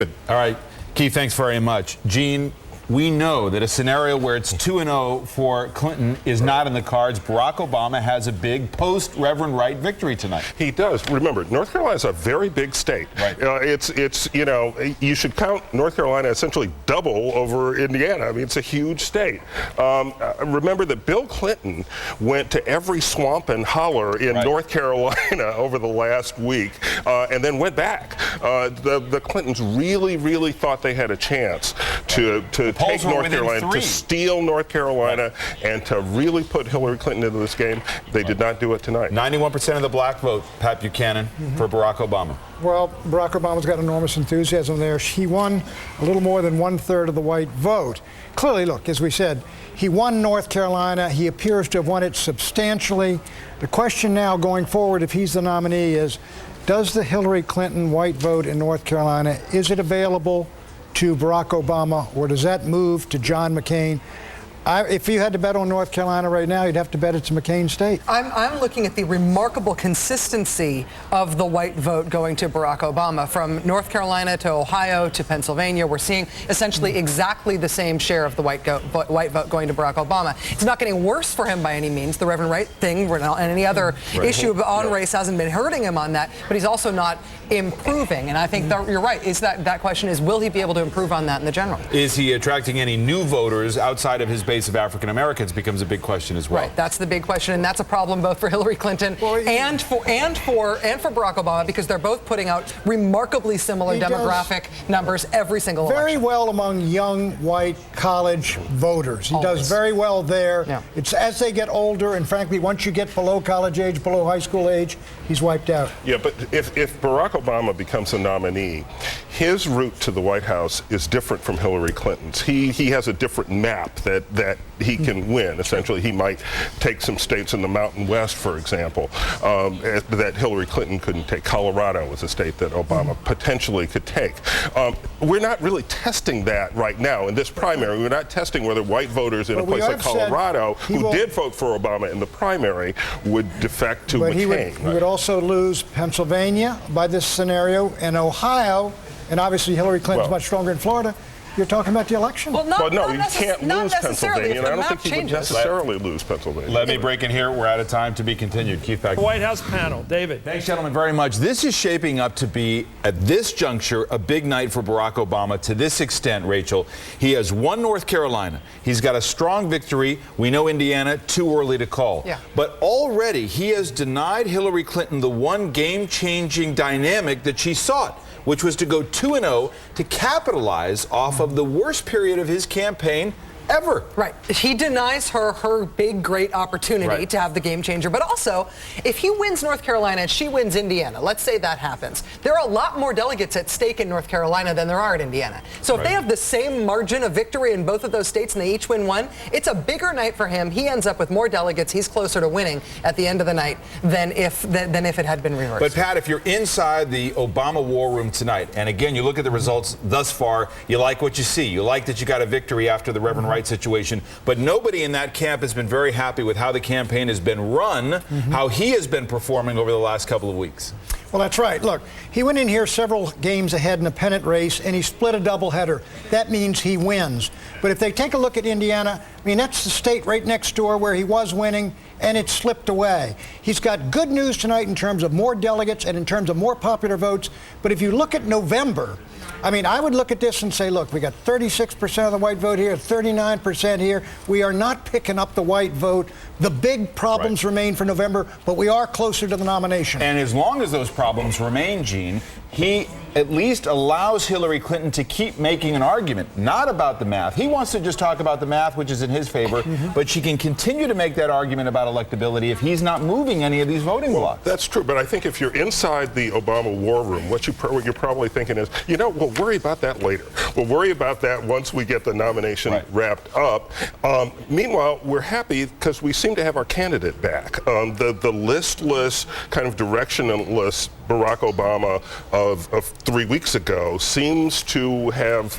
All right, Keith, thanks very much. Gene, we know that a scenario where it's 2-0 for Clinton is not in the cards. Barack Obama has a big post-Reverend Wright victory tonight. He does. Remember, North Carolina is a very big state. Right. You should count North Carolina essentially double over Indiana. I mean, it's a huge state. Remember that Bill Clinton went to every swamp and holler in North Carolina over the last week and then went back. The Clintons really thought they had a chance to take North Carolina, to steal North Carolina, and to really put Hillary Clinton into this game. They did not do it tonight. 91% of the black vote, Pat Buchanan, for Barack Obama. Well, Barack Obama's got enormous enthusiasm there. He won a little more than 1/3 of the white vote. Clearly, look, as we said, he won North Carolina. He appears to have won it substantially. The question now going forward, if he's the nominee, is does the Hillary Clinton white vote in North Carolina, is it available to Barack Obama, or does that move to John McCain? If you had to bet on North Carolina right now, you'd have to bet it's McCain State. I'm looking at the remarkable consistency of the white vote going to Barack Obama. From North Carolina to Ohio to Pennsylvania, we're seeing essentially exactly the same share of the white vote going to Barack Obama. It's not getting worse for him by any means. The Reverend Wright thing and any other issue on race hasn't been hurting him on that, but he's also not improving. And I think that you're right. That question is, will he be able to improve on that in the general? Is he attracting any new voters outside of his base of African Americans becomes a big question as well. Right, that's the big question, and that's a problem both for Hillary Clinton and for Barack Obama, because they're both putting out remarkably similar demographic numbers every single election. Very well among young white college voters. He does very well there. Yeah. It's as they get older, and frankly, once you get below college age, below high school age, he's wiped out. Yeah, but if Barack Obama becomes a nominee, his route to the White House is different from Hillary Clinton's. He has a different map that he can win. Essentially, he might take some states in the Mountain West, for example, that Hillary Clinton couldn't take. Colorado was a state that Obama potentially could take. We're not really testing that right now in this primary. We're not testing whether white voters in a place like Colorado who did vote for Obama in the primary would defect to McCain. He would also lose Pennsylvania by this scenario, and Ohio, and obviously Hillary Clinton's much stronger in Florida. You're talking about the election? Well, no, you can't lose Pennsylvania, and I don't think he would necessarily lose Pennsylvania. Let me break in here. We're out of time. To be continued. Keith, back. White House panel. David. Thanks, gentlemen, very much. This is shaping up to be, at this juncture, a big night for Barack Obama to this extent, Rachel. He has won North Carolina. He's got a strong victory. We know Indiana, too early to call. Yeah. But already he has denied Hillary Clinton the one game-changing dynamic that she sought, which was to go 2-0 to capitalize off of the worst period of his campaign ever. Right. He denies her big, great opportunity to have the game changer. But also, if he wins North Carolina and she wins Indiana, let's say that happens, there are a lot more delegates at stake in North Carolina than there are in Indiana. So if they have the same margin of victory in both of those states and they each win one, it's a bigger night for him. He ends up with more delegates. He's closer to winning at the end of the night than if it had been reversed. But Pat, if you're inside the Obama war room tonight, and again, you look at the results thus far, you like what you see. You like that you got a victory after the Reverend Wright situation, but nobody in that camp has been very happy with how the campaign has been run, how he has been performing over the last couple of weeks. Well, that's right. Look, he went in here several games ahead in a pennant race, and he split a doubleheader. That means he wins. But if they take a look at Indiana, I mean, that's the state right next door where he was winning, and it slipped away. He's got good news tonight in terms of more delegates and in terms of more popular votes. But if you look at November, I mean, I would look at this and say, look, we got 36% of the white vote here, 39% here. We are not picking up the white vote. The big problems remain for November, but we are closer to the nomination. And as long as those problems remain, Gene, he at least allows Hillary Clinton to keep making an argument, not about the math. He wants to just talk about the math, which is in his favor, but she can continue to make that argument about electability if he's not moving any of these voting blocks. That's true, but I think if you're inside the Obama war room, what you're probably thinking is, you know, we'll worry about that later. We'll worry about that once we get the nomination wrapped up. Meanwhile, we're happy because we seem to have our candidate back. The listless, kind of directionless Barack Obama of 3 weeks ago seems to have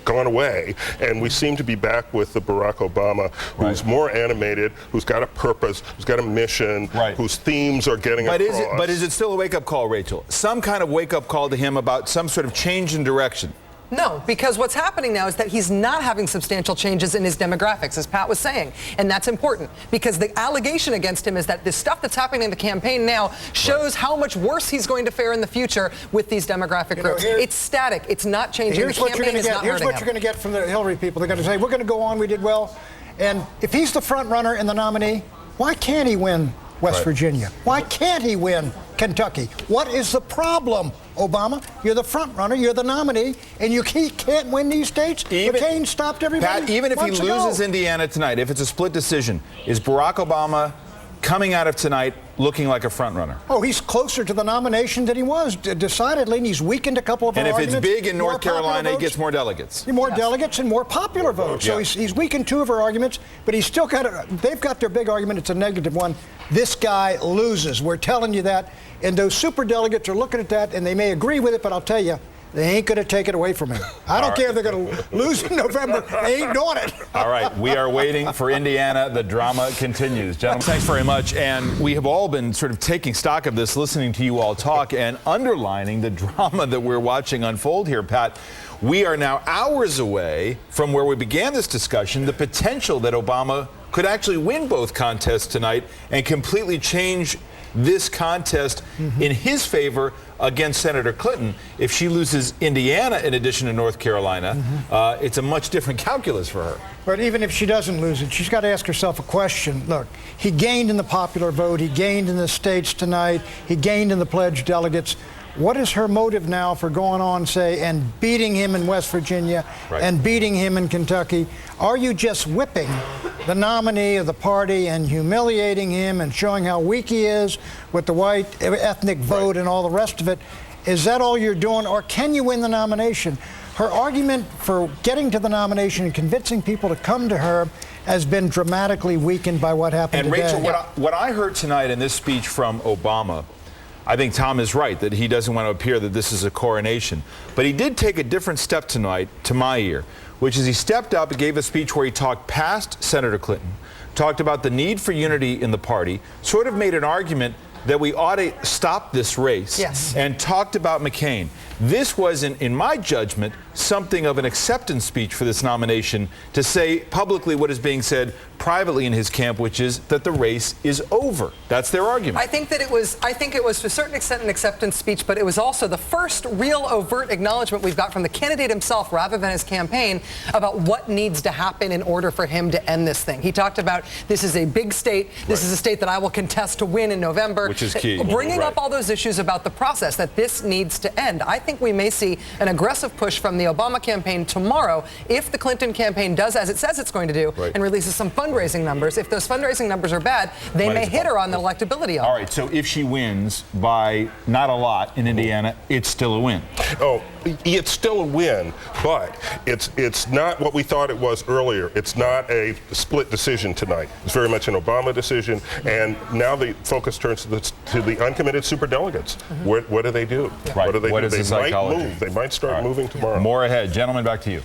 gone away, and we seem to be back with the Barack Obama who's more animated, who's got a purpose, who's got a mission, whose themes are getting across. But is it still a wake-up call, Rachel? Some kind of wake-up call to him about some sort of change in direction? No, because what's happening now is that he's not having substantial changes in his demographics, as Pat was saying. And that's important because the allegation against him is that the stuff that's happening in the campaign now shows how much worse he's going to fare in the future with these demographic groups. It's static. It's not changing. Here's what you're going to get from the Hillary people. They're going to say, we're going to go on, we did well. And if he's the front runner and the nominee, why can't he win West Virginia? Why can't he win Kentucky? What is the problem, Obama? You're the front runner, you're the nominee, and you can't win these states? McCain stopped everybody. Pat, even if he loses Indiana tonight, if it's a split decision, is Barack Obama coming out of tonight looking like a front runner? Oh, he's closer to the nomination than he was, decidedly, and he's weakened a couple of our arguments. And if it's big in North Carolina, he gets more delegates. More delegates and more popular votes. So he's weakened 2 of our arguments, but he's still got they've got their big argument. It's a negative one. This guy loses. We're telling you that. And those super delegates are looking at that, and they may agree with it, but I'll tell you, they ain't going to take it away from him. I don't care if they're going to lose in November. They ain't doing it. All right. We are waiting for Indiana. The drama continues. Gentlemen, thanks very much. And we have all been sort of taking stock of this, listening to you all talk, and underlining the drama that we're watching unfold here, Pat. We are now hours away from where we began this discussion, the potential that Obama could actually win both contests tonight and completely change this contest in his favor against Senator Clinton. If she loses Indiana in addition to North Carolina, it's a much different calculus for her. But even if she doesn't lose it, she's got to ask herself a question. Look, he gained in the popular vote. He gained in the states tonight. He gained in the pledged delegates. What is her motive now for going on, say, and beating him in West Virginia and beating him in Kentucky? Are you just whipping the nominee of the party and humiliating him and showing how weak he is with the white ethnic vote and all the rest of it? Is that all you're doing, or can you win the nomination? Her argument for getting to the nomination and convincing people to come to her has been dramatically weakened by what happened today. And Rachel, what I heard tonight in this speech from Obama, I think Tom is right that he doesn't want to appear that this is a coronation. But he did take a different step tonight, to my ear, which is he stepped up and gave a speech where he talked past Senator Clinton, talked about the need for unity in the party, sort of made an argument that we ought to stop this race, and talked about McCain. This was, in my judgment, something of an acceptance speech for this nomination to say publicly what is being said privately in his camp, which is that the race is over. That's their argument. I think it was to a certain extent an acceptance speech, but it was also the first real overt acknowledgement we've got from the candidate himself rather than his campaign about what needs to happen in order for him to end this thing. He talked about this is a big state. This is a state that I will contest to win in November. Which is key. Bringing up all those issues about the process, that this needs to end. I think we may see an aggressive push from the Obama campaign tomorrow if the Clinton campaign does as it says it's going to do and releases some fundraising numbers. If those fundraising numbers are bad, they may hit her on the electability. All right, so if she wins by not a lot in Indiana, it's still a win. Oh, it's still a win, but it's not what we thought it was earlier. It's not a split decision tonight. It's very much an Obama decision, and now the focus turns to the uncommitted superdelegates. What do they do? What do they do? They might move. They might start moving tomorrow. More ahead. Gentlemen, back to you.